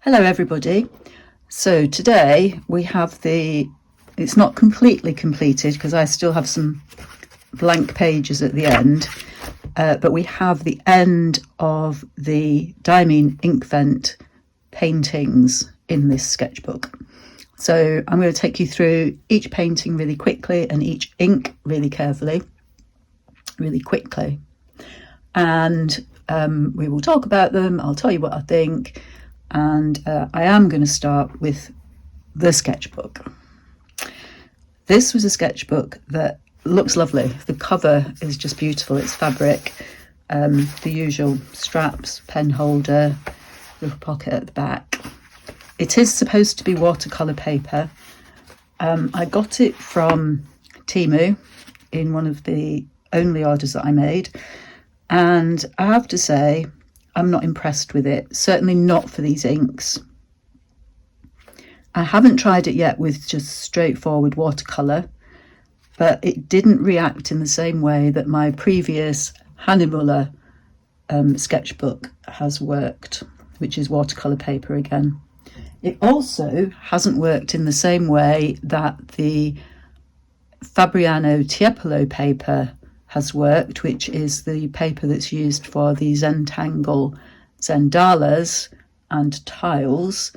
Hello everybody. So today we have it's not completely completed because I still have some blank pages at the end, but we have the end of the Diamine Inkvent paintings in this sketchbook. So I'm going to take you through each painting really quickly and each ink really carefully, really quickly. And we will talk about them. I'll tell you what I think. And I am going to start with the sketchbook. This was a sketchbook that looks lovely. The cover is just beautiful. It's fabric, the usual straps, pen holder, little pocket at the back. It is supposed to be watercolour paper. I got it from Temu in one of the only orders that I made. And I have to say, I'm not impressed with it, certainly not for these inks. I haven't tried it yet with just straightforward watercolour, but it didn't react in the same way that my previous Hahnemuller sketchbook has worked, which is watercolour paper again. It also hasn't worked in the same way that the Fabriano Tiepolo paper has worked, which is the paper that's used for the Zentangle Zendalas and tiles.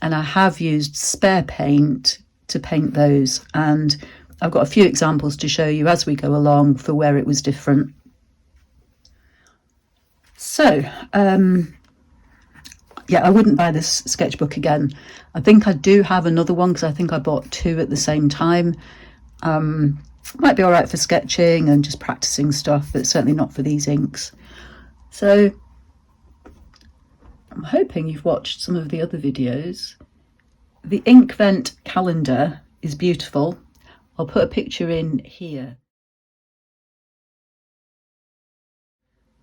And I have used spare paint to paint those. And I've got a few examples to show you as we go along for where it was different. So, yeah, I wouldn't buy this sketchbook again. I think I do have another one because I think I bought two at the same time. Might be all right for sketching and just practicing stuff, but certainly not for these inks. So I'm hoping you've watched some of the other videos. The Inkvent calendar is beautiful. I'll put a picture in here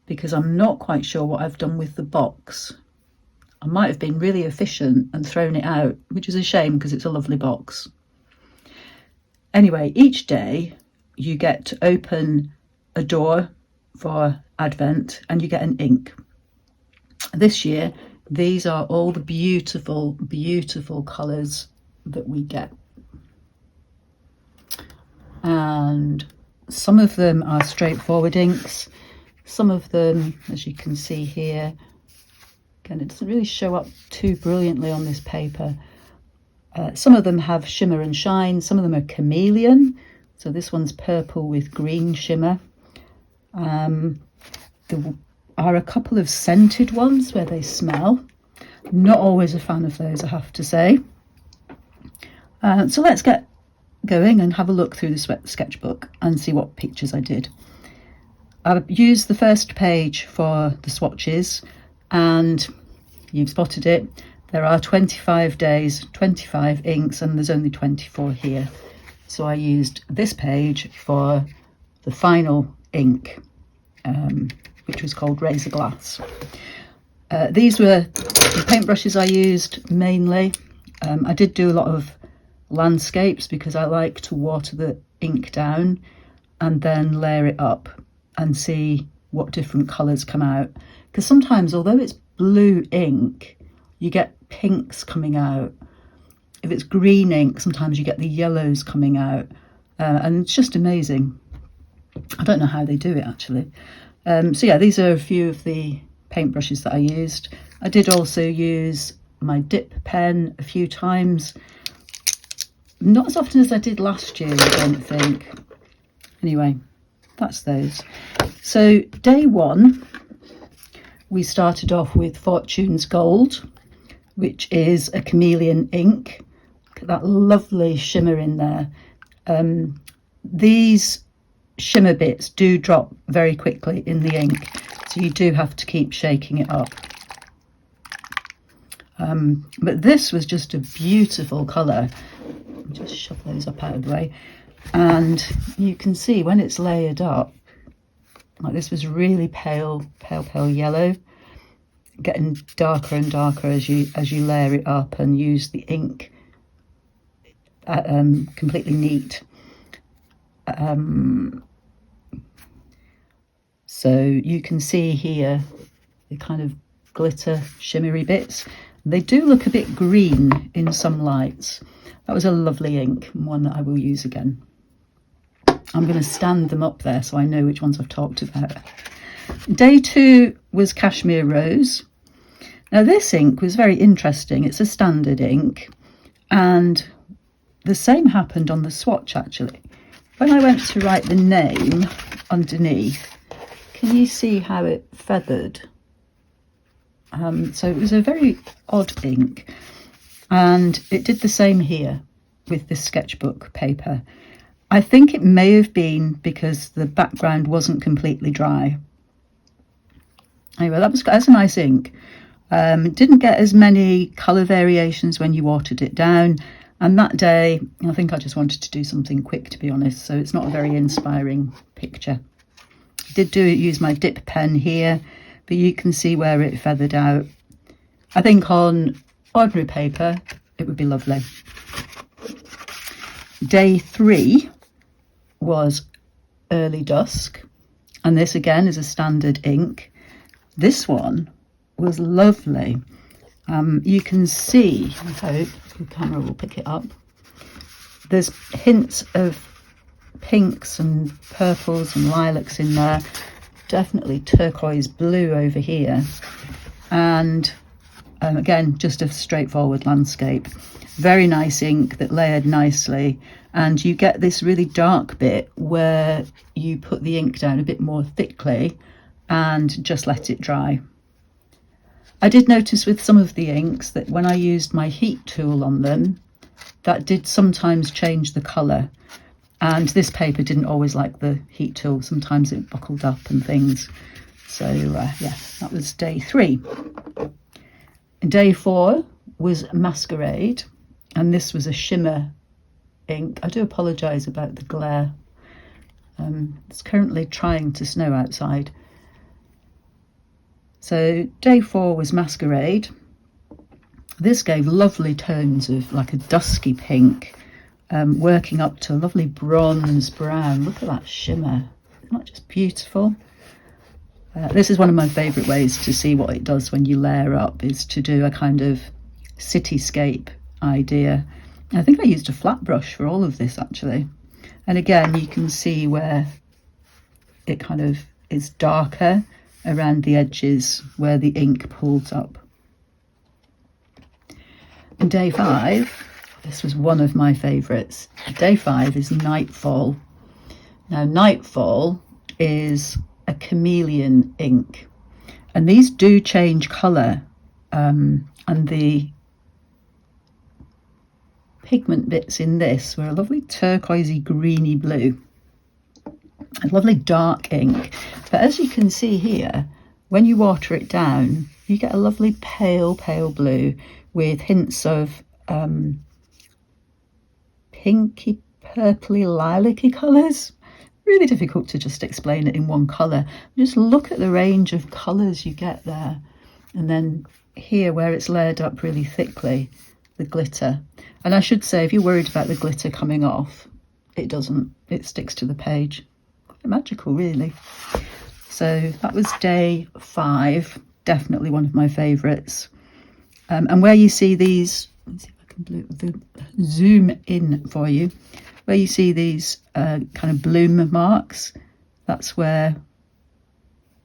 because I'm not quite sure what I've done with the box. I might have been really efficient and thrown it out, which is a shame because it's a lovely box. Anyway, each day you get to open a door for Advent and you get an ink. This year, these are all the beautiful, beautiful colours that we get. And some of them are straightforward inks. Some of them, as you can see here, again, it doesn't really show up too brilliantly on this paper. Some of them have shimmer and shine. Some of them are chameleon. So this one's purple with green shimmer. There are a couple of scented ones where they smell. Not always a fan of those, I have to say. So let's get going and have a look through the sketchbook and see what pictures I did. I've used the first page for the swatches, and you've spotted it. There are 25 days, 25 inks, and there's only 24 here. So I used this page for the final ink, which was called Razor Glass. These were the paintbrushes I used mainly. I did do a lot of landscapes because I like to water the ink down and then layer it up and see what different colours come out. Because sometimes, although it's blue ink, you get pinks coming out. If it's green ink, sometimes you get the yellows coming out. And it's just amazing. I don't know how they do it, actually. So yeah, these are a few of the paintbrushes that I used. I did also use my dip pen a few times. Not as often as I did last year, I don't think. Anyway, that's those. So day one, we started off with Fortune's Gold, which is a chameleon ink. Look at that lovely shimmer in there. These shimmer bits do drop very quickly in the ink, so you do have to keep shaking it up. But this was just a beautiful colour. Just shove those up out of the way. And you can see when it's layered up, like this was really pale yellow, getting darker and darker as you layer it up and use the ink completely neat. So you can see here the kind of glitter shimmery bits. They do look a bit green in some lights. That was a lovely ink, and one that I will use again. I'm going to stand them up there so I know which ones I've talked about. Day 2 was Cashmere Rose. Now this ink was very interesting. It's a standard ink, and the same happened on the swatch actually. When I went to write the name underneath, can you see how it feathered? So it was a very odd ink, and it did the same here with this sketchbook paper. I think it may have been because the background wasn't completely dry. Anyway, that's a nice ink. It didn't get as many colour variations when you watered it down, and that day I think I just wanted to do something quick, to be honest, so it's not a very inspiring picture. I did use my dip pen here, but you can see where it feathered out. I think on ordinary paper it would be lovely. Day 3 was Early Dusk, and this again is a standard ink. This one was lovely. You can see, I hope the camera will pick it up, there's hints of pinks and purples and lilacs in there, definitely turquoise blue over here, and again just a straightforward landscape. Very nice ink that layered nicely, and you get this really dark bit where you put the ink down a bit more thickly and just let it dry. I did notice with some of the inks that when I used my heat tool on them, that did sometimes change the colour, and this paper didn't always like the heat tool. Sometimes it buckled up and things. So yeah, that was day 3. Day 4 was Masquerade, and this was a shimmer ink. I do apologise about the glare. It's currently trying to snow outside. So day 4 was Masquerade. This gave lovely tones of like a dusky pink, working up to a lovely bronze brown. Look at that shimmer. Isn't that just beautiful? This is one of my favourite ways to see what it does when you layer up, is to do a kind of cityscape idea. I think I used a flat brush for all of this actually. And again, you can see where it kind of is darker around the edges where the ink pulls up. And day 5, this was one of my favourites. Day 5 is Nightfall. Now Nightfall is a chameleon ink, and these do change colour, and the pigment bits in this were a lovely turquoisey greeny blue. A lovely dark ink, but as you can see here, when you water it down you get a lovely pale blue with hints of pinky purpley lilac-y colours. Really difficult to just explain it in one colour. Just look at the range of colours you get there, and then here where it's layered up really thickly, the glitter. And I should say, if you're worried about the glitter coming off, it doesn't. It sticks to the page. Quite magical, really. So that was day 5, definitely one of my favourites. And where you see these, let's see if I can zoom in for you, where you see these kind of bloom marks, that's where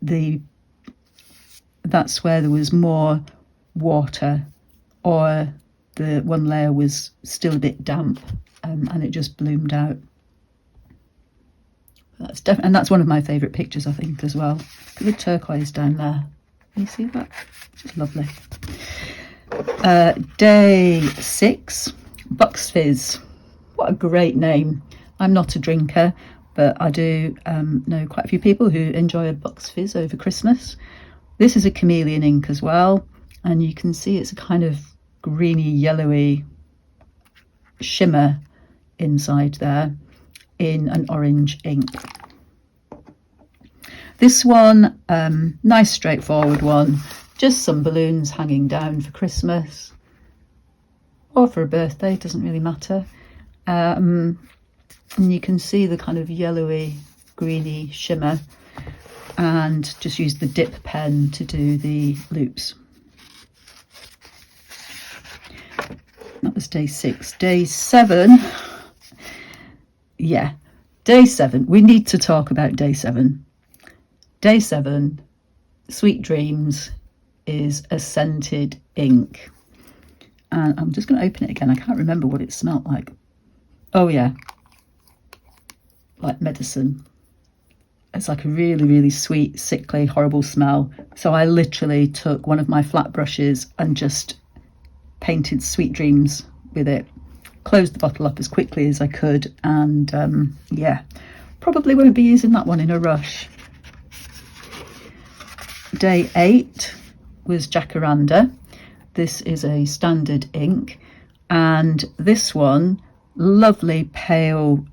there was more water, or the one layer was still a bit damp, and it just bloomed out. And that's one of my favourite pictures, I think, as well. The turquoise down there. Can you see that? Just lovely. Day 6, Bucks Fizz. What a great name. I'm not a drinker, but I do know quite a few people who enjoy a Bucks Fizz over Christmas. This is a chameleon ink as well, and you can see it's a kind of greeny, yellowy shimmer inside there in an orange ink. This one, nice straightforward one, just some balloons hanging down for Christmas or for a birthday, doesn't really matter. And you can see the kind of yellowy, greeny shimmer, and just use the dip pen to do the loops. was day 6. Day 7, yeah, day 7. We need to talk about day 7. Day 7, Sweet Dreams, is a scented ink. And I'm just going to open it again. I can't remember what it smelled like. Oh yeah, like medicine. It's like a really, really sweet, sickly, horrible smell. So I literally took one of my flat brushes and just painted Sweet Dreams with it. Closed the bottle up as quickly as I could, and yeah, probably won't be using that one in a rush. Day 8 was Jacaranda. This is a standard ink, and this one, lovely pale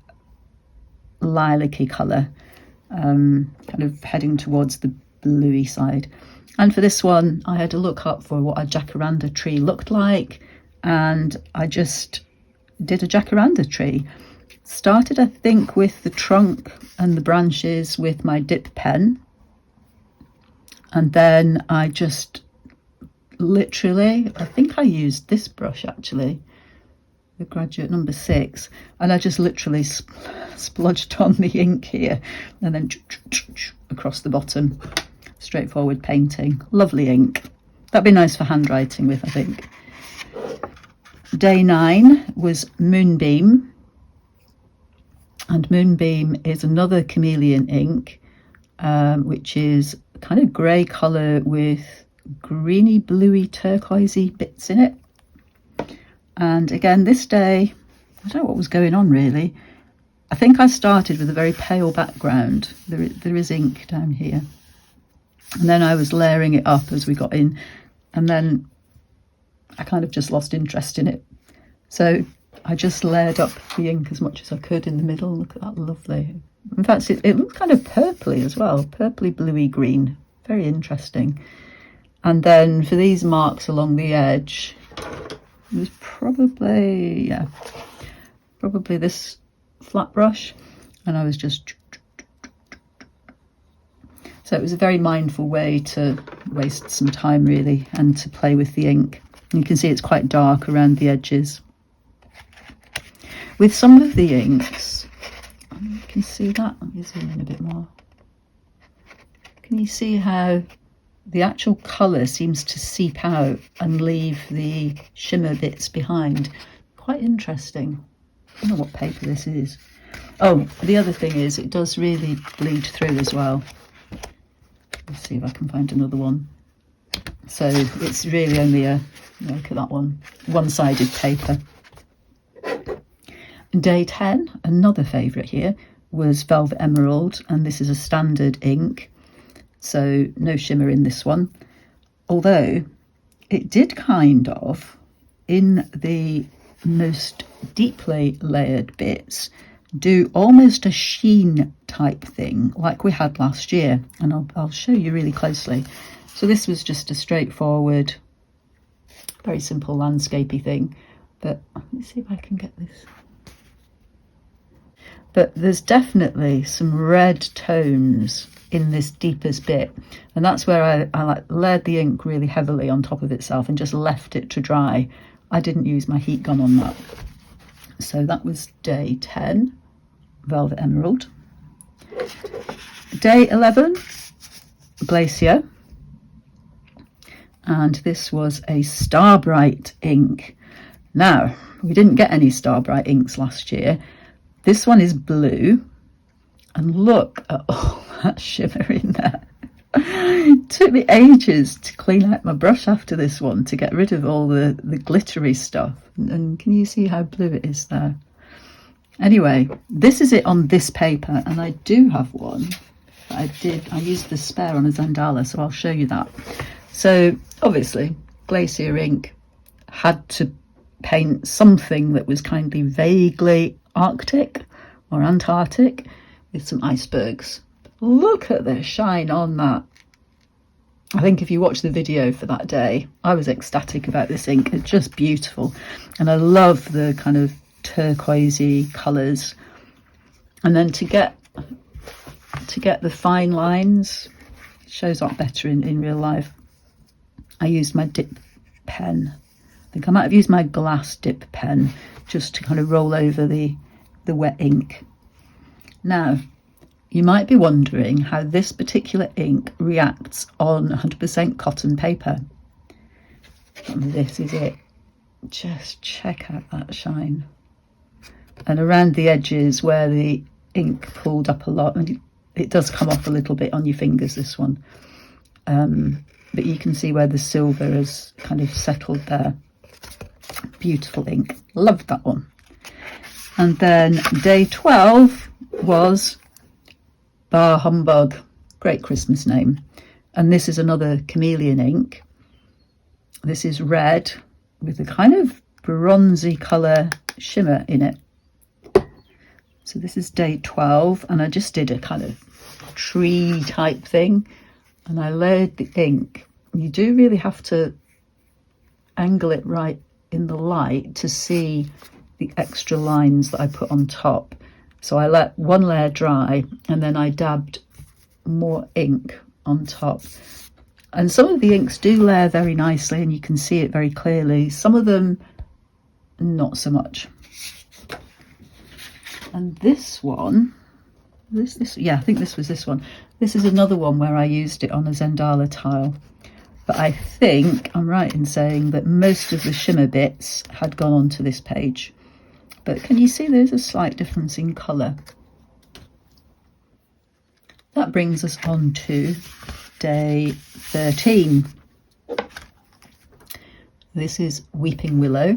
lilac-y colour, kind of heading towards the bluey side. And for this one, I had to look up for what a jacaranda tree looked like, and I just did a jacaranda tree. Started, I think, with the trunk and the branches with my dip pen, and then I just literally, I think I used this brush actually, the Graduate number 6, and I just literally splodged on the ink here and then across the bottom. Straightforward painting. Lovely ink. That'd be nice for handwriting with, I think. Day 9 was Moonbeam, and Moonbeam is another chameleon ink, which is kind of grey colour with greeny bluey turquoisey bits in it. And again, this day, I don't know what was going on really. I think I started with a very pale background. There is ink down here, and then I was layering it up as we got in, and then I kind of just lost interest in it, so I just layered up the ink as much as I could in the middle. Look at that, lovely. In fact, it looked kind of purpley as well, purpley bluey green, very interesting. And then for these marks along the edge, it was probably this flat brush, and I was just, so it was a very mindful way to waste some time really, and to play with the ink. And you can see it's quite dark around the edges. With some of the inks, you can see that, let me zoom in a bit more. Can you see how the actual colour seems to seep out and leave the shimmer bits behind? Quite interesting. I don't know what paper this is. Oh, the other thing is it does really bleed through as well. Let's see if I can find another one. So it's really only a, look at that one, one-sided paper. Day 10, another favourite here, was Velvet Emerald, and this is a standard ink, so no shimmer in this one. Although it did kind of, in the most deeply layered bits, do almost a sheen type thing like we had last year, and I'll show you really closely. So this was just a straightforward, very simple landscapey thing, but let me see if I can get this. But there's definitely some red tones in this deepest bit, and that's where I like layered the ink really heavily on top of itself and just left it to dry. I didn't use my heat gun on that. So that was day 10, Velvet Emerald. Day 11, Glacier, and this was a Starbright ink. Now, we didn't get any Starbright inks last year. This one is blue, and look at all that shimmer in there. It took me ages to clean out my brush after this one to get rid of all the glittery stuff. And can you see how blue it is there? Anyway, this is it on this paper, and I do have one. I used the spare on a Zandala, so I'll show you that. So obviously, Glacier ink had to paint something that was kind of vaguely Arctic or Antarctic with some icebergs. Look at the shine on that. I think if you watch the video for that day, I was ecstatic about this ink. It's just beautiful, and I love the kind of turquoisey colours. And then to get the fine lines, it shows up better in real life, I used my dip pen. think I might have used my glass dip pen just to kind of roll over the wet ink. Now, you might be wondering how this particular ink reacts on 100% cotton paper. And this is it. Just check out that shine. And around the edges where the ink pulled up a lot, and it does come off a little bit on your fingers, this one. But you can see where the silver has kind of settled there. Beautiful ink. Loved that one. And then day 12 was Bah Humbug. Great Christmas name. And this is another chameleon ink. This is red with a kind of bronzy colour shimmer in it. So this is day 12, and I just did a kind of tree type thing, and I layered the ink. You do really have to angle it right in the light to see the extra lines that I put on top. So I let one layer dry, and then I dabbed more ink on top. And some of the inks do layer very nicely, and you can see it very clearly. Some of them, not so much. And this one, yeah, I think this was this one. This is another one where I used it on a Zendala tile. But I think I'm right in saying that most of the shimmer bits had gone onto this page. But can you see there's a slight difference in colour? That brings us on to day 13. This is Weeping Willow.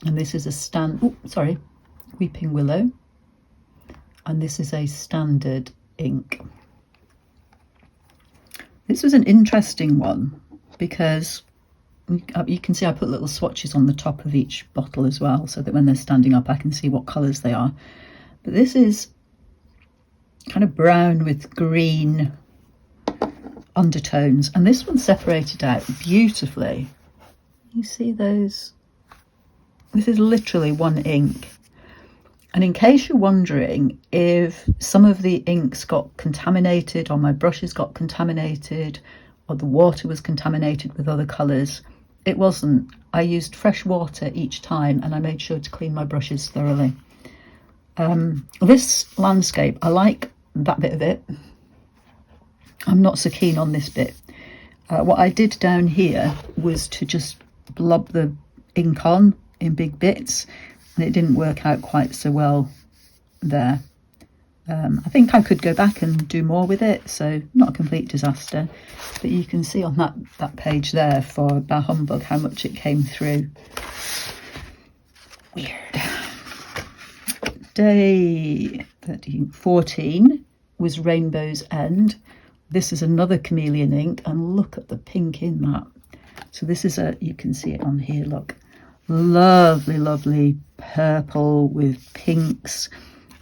And this is a Weeping Willow, and this is a standard ink. This was an interesting one because you can see I put little swatches on the top of each bottle as well, so that when they're standing up I can see what colours they are. But this is kind of brown with green undertones, and this one's separated out beautifully. You see those? This is literally one ink. And in case you're wondering if some of the inks got contaminated, or my brushes got contaminated, or the water was contaminated with other colours, it wasn't. I used fresh water each time, and I made sure to clean my brushes thoroughly. This landscape, I like that bit of it. I'm not so keen on this bit. What I did down here was to just blob the ink on in big bits, and it didn't work out quite so well there. I think I could go back and do more with it, so not a complete disaster. But you can see on that page there for Bah Humbug how much it came through. Weird. Day 14 was Rainbow's End. This is another chameleon ink, and look at the pink in that. So this is you can see it on here, look. Lovely, lovely purple with pinks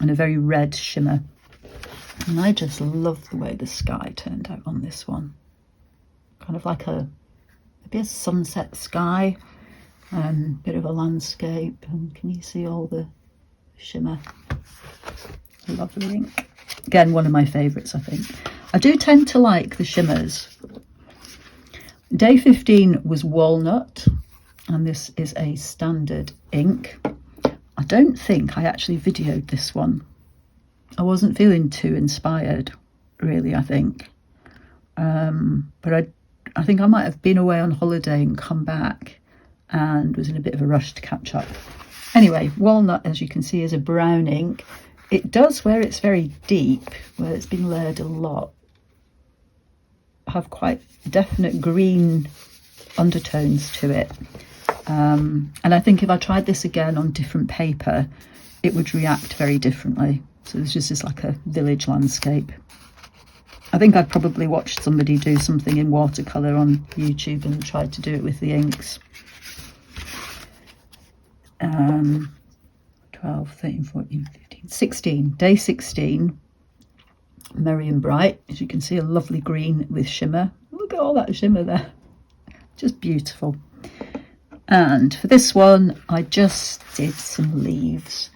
and a very red shimmer. And I just love the way the sky turned out on this one. Kind of like maybe a sunset sky, bit of a landscape, and can you see all the shimmer? Lovely ink. Again, one of my favourites, I think. I do tend to like the shimmers. Day 15 was Walnut, and this is a standard ink. I don't think I actually videoed this one. I wasn't feeling too inspired, really, I think. But I think I might have been away on holiday and come back and was in a bit of a rush to catch up. Anyway, Walnut, as you can see, is a brown ink. It does, where it's very deep, where it's been layered a lot, have quite definite green undertones to it. And I think if I tried this again on different paper, it would react very differently. So this is like a village landscape. I think I've probably watched somebody do something in watercolour on YouTube and tried to do it with the inks. 12, 13, 14, 15, 16. Day 16, Merry and Bright. As you can see, a lovely green with shimmer. Look at all that shimmer there. Just beautiful. And for this one, I just did some leaves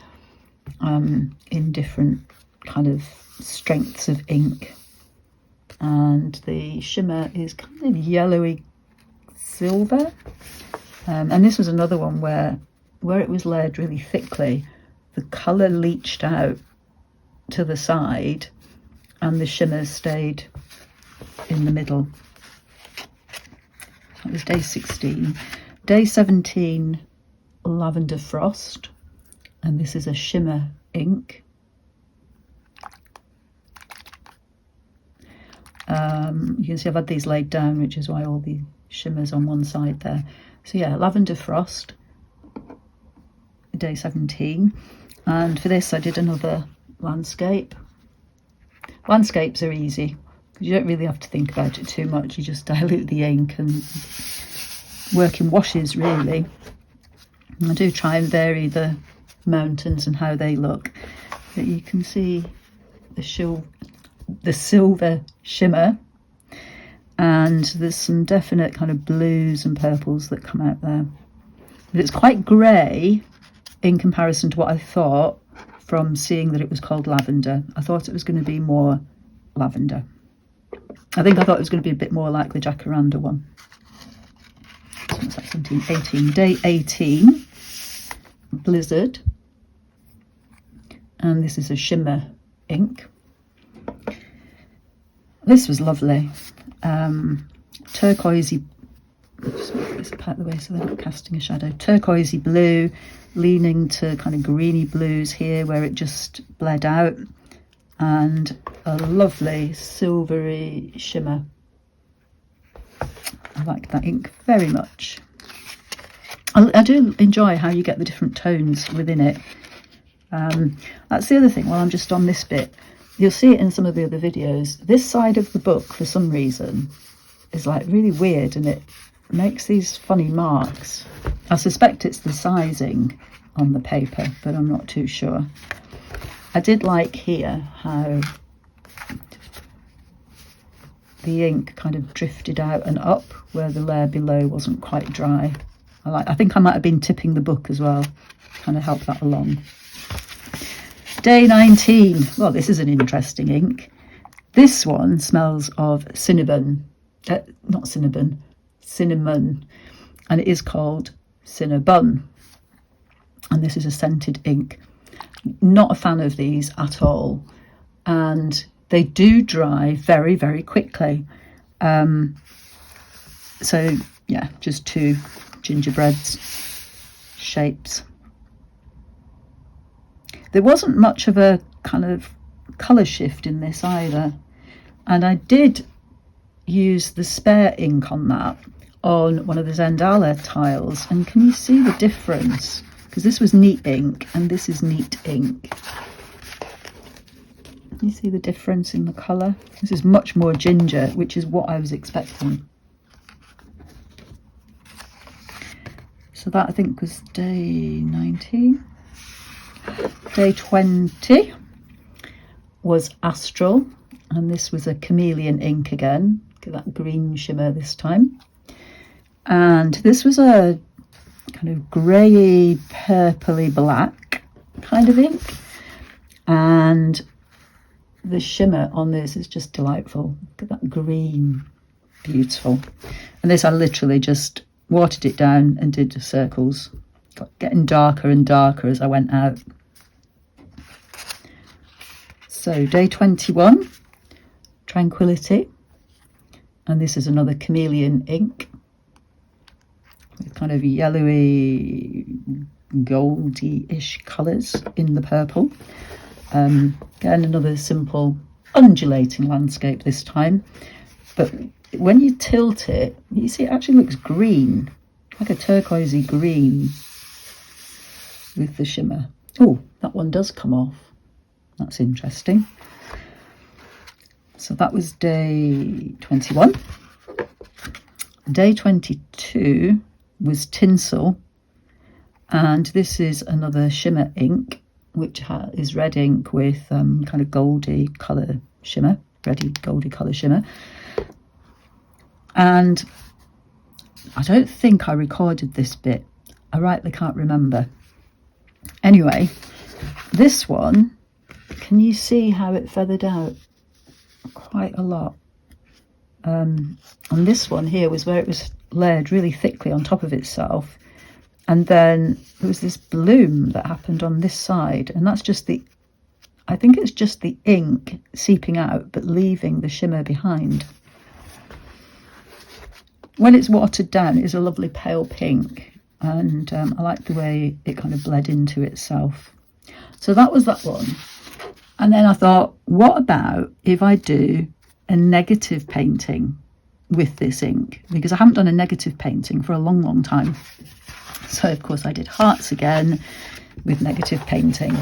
in different kind of strengths of ink. And the shimmer is kind of yellowy silver. And this was another one where it was layered really thickly, the colour leached out to the side and the shimmer stayed in the middle. That was day 16. Day 17, Lavender Frost, and this is a shimmer ink. You can see I've had these laid down, which is why all the shimmers on one side there. So yeah, Lavender Frost, day 17. And for this I did another landscape. Landscapes are easy because you don't really have to think about it too much. You just dilute the ink and work in washes really. And I do try and vary the mountains and how they look, but you can see the silver shimmer, and there's some definite kind of blues and purples that come out there, but it's quite grey in comparison to what I thought from seeing that it was called lavender. I thought it was going to be more lavender. I think I thought it was going to be a bit more like the jacaranda one. So what's that, 17, 18. Day 18, Blizzard, and this is a shimmer ink. This was lovely. Turquoisey, just move this out of the way so they're not casting a shadow. Turquoisey blue, leaning to kind of greeny blues here where it just bled out, and a lovely silvery shimmer. I like that ink very much. I do enjoy how you get the different tones within it. That's the other thing, while I'm just on this bit, you'll see it in some of the other videos. This side of the book, for some reason, is like really weird, and it makes these funny marks. I suspect it's the sizing on the paper, but I'm not too sure. I did like here how the ink kind of drifted out and up where the layer below wasn't quite dry. I think I might have been tipping the book as well, kind of help that along. Day 19. Well, this is an interesting ink. This one smells of cinnamon, cinnamon, and it is called Cinnabon. And this is a scented ink. Not a fan of these at all, and they do dry very, very quickly. So yeah, just 2 gingerbreads shapes. There wasn't much of a kind of colour shift in this either, and I did use the spare ink on that on one of the Zendala tiles, and can you see the difference? Because this was neat ink and this is neat ink. Can you see the difference in the colour? This is much more ginger, which is what I was expecting. So that I think was day 19. Day 20 was Astral, and this was a chameleon ink again. Look at that green shimmer this time. And this was a kind of grey, purpley black kind of ink. And the shimmer on this is just delightful. Look at that green, beautiful. And this I literally just watered it down and did circles, getting darker and darker as I went out. So day 21, Tranquility, and this is another chameleon ink with kind of yellowy, goldy-ish colours in the purple. Again, another simple undulating landscape this time, but when you tilt it, you see it actually looks green, like a turquoisey green with the shimmer. Oh, that one does come off. That's interesting. So that was day 21. Day 22 was Tinsel, and this is another shimmer ink, which is red ink with kind of goldy colour shimmer, reddy goldy colour shimmer. And I don't think I recorded this bit. I rightly can't remember. Anyway, this one, can you see how it feathered out? Quite a lot. And this one here was where it was layered really thickly on top of itself. And then there was this bloom that happened on this side, and that's just I think it's just the ink seeping out but leaving the shimmer behind. When it's watered down, it's a lovely pale pink, and I like the way it kind of bled into itself. So that was that one. And then I thought, what about if I do a negative painting with this ink? Because I haven't done a negative painting for a long, long time. So of course I did hearts again with negative painting.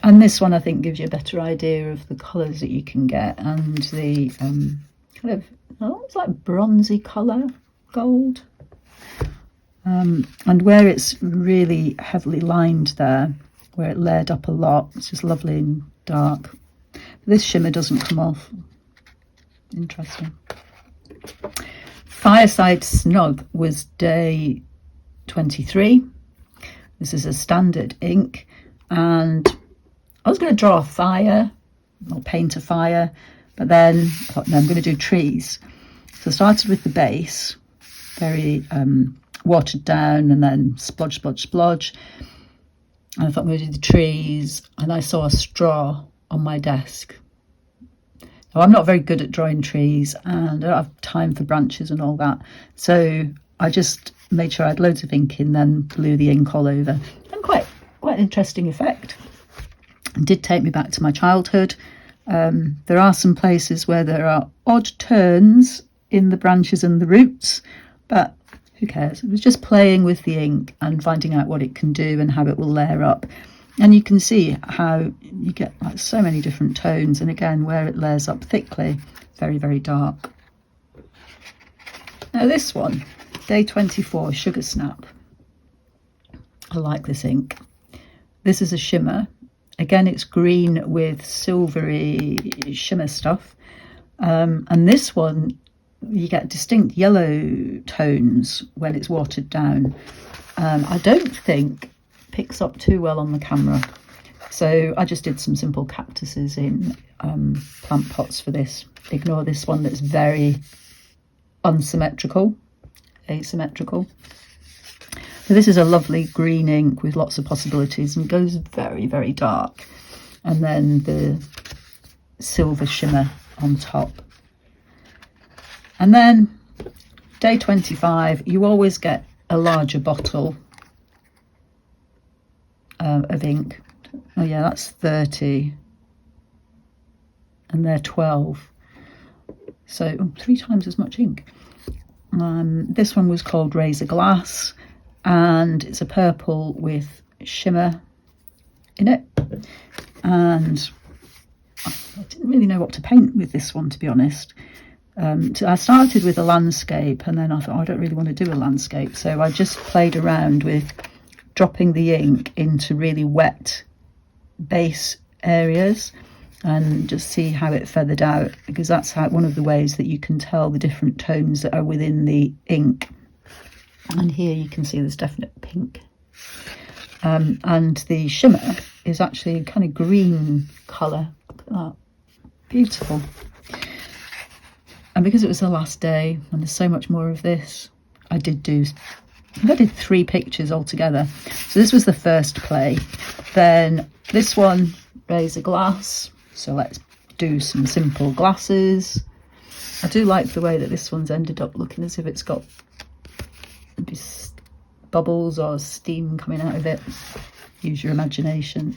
And this one I think gives you a better idea of the colours that you can get, and the kind of almost like bronzy colour, gold. And where it's really heavily lined there, where it layered up a lot, it's just lovely and dark. This shimmer doesn't come off. Interesting. Fireside Snug was day 23. This is a standard ink, and I was going to draw a fire or paint a fire, but then I thought, no, I'm going to do trees. So I started with the base, very watered down, and then splodge, splodge, splodge. And I thought I'm going to do the trees, and I saw a straw on my desk. Now, I'm not very good at drawing trees, and I don't have time for branches and all that. So I just made sure I had loads of ink in, then blew the ink all over. And quite an interesting effect. It did take me back to my childhood. There are some places where there are odd turns in the branches and the roots, but who cares? It was just playing with the ink and finding out what it can do and how it will layer up. And you can see how you get like so many different tones, and again where it layers up thickly, very, very dark. Now this one, day 24, Sugar Snap. I like this ink. This is a shimmer. Again, it's green with silvery shimmer stuff. And this one, you get distinct yellow tones when it's watered down. I don't think picks up too well on the camera. So I just did some simple cactuses in plant pots for this. Ignore this one that's very asymmetrical. So this is a lovely green ink with lots of possibilities, and goes very, very dark. And then the silver shimmer on top. And then day 25, you always get a larger bottle of ink. Oh yeah, that's 30. And they're 12. So 3 times as much ink. This one was called Razor Glass, and it's a purple with shimmer in it. And I didn't really know what to paint with this one, to be honest. I started with a landscape, and then I thought, I don't really want to do a landscape. So I just played around with dropping the ink into really wet base areas and just see how it feathered out, because that's one of the ways that you can tell the different tones that are within the ink. And here you can see there's definite pink. And the shimmer is actually a kind of green colour. Look at that. Beautiful. And because it was the last day and there's so much more of this, I did 3 pictures altogether. So this was the first play. Then this one, Razor Glass. So let's do some simple glasses. I do like the way that this one's ended up looking as if it's got bubbles or steam coming out of it. Use your imagination.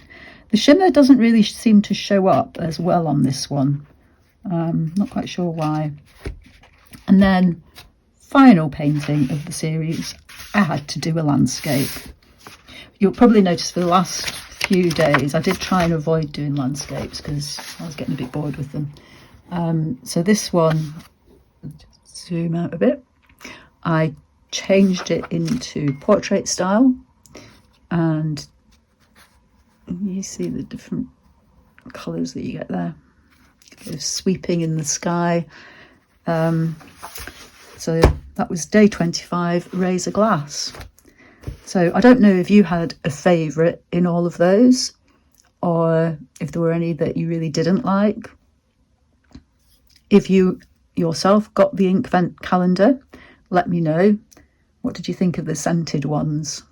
The shimmer doesn't really seem to show up as well on this one. Not quite sure why. And then final painting of the series, I had to do a landscape. You'll probably notice for the last few days I did try and avoid doing landscapes because I was getting a bit bored with them. So this one, just zoom out a bit, I changed it into portrait style, and you see the different colours that you get there. Sweeping in the sky. So that was day 25, Razor Glass. So I don't know if you had a favourite in all of those, or if there were any that you really didn't like. If you yourself got the Inkvent calendar, let me know. What did you think of the scented ones?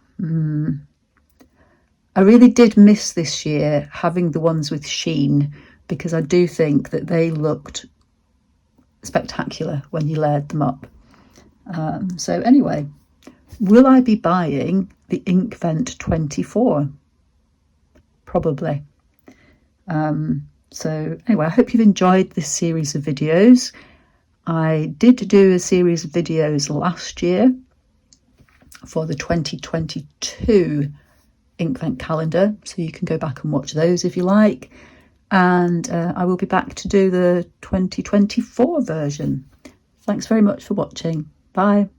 I really did miss this year having the ones with sheen, because I do think that they looked spectacular when you layered them up. So anyway, will I be buying the Inkvent 24? Probably. So anyway, I hope you've enjoyed this series of videos. I did do a series of videos last year for the 2022 Inkvent calendar, so you can go back and watch those if you like. And I will be back to do the 2024 version. Thanks very much for watching. Bye.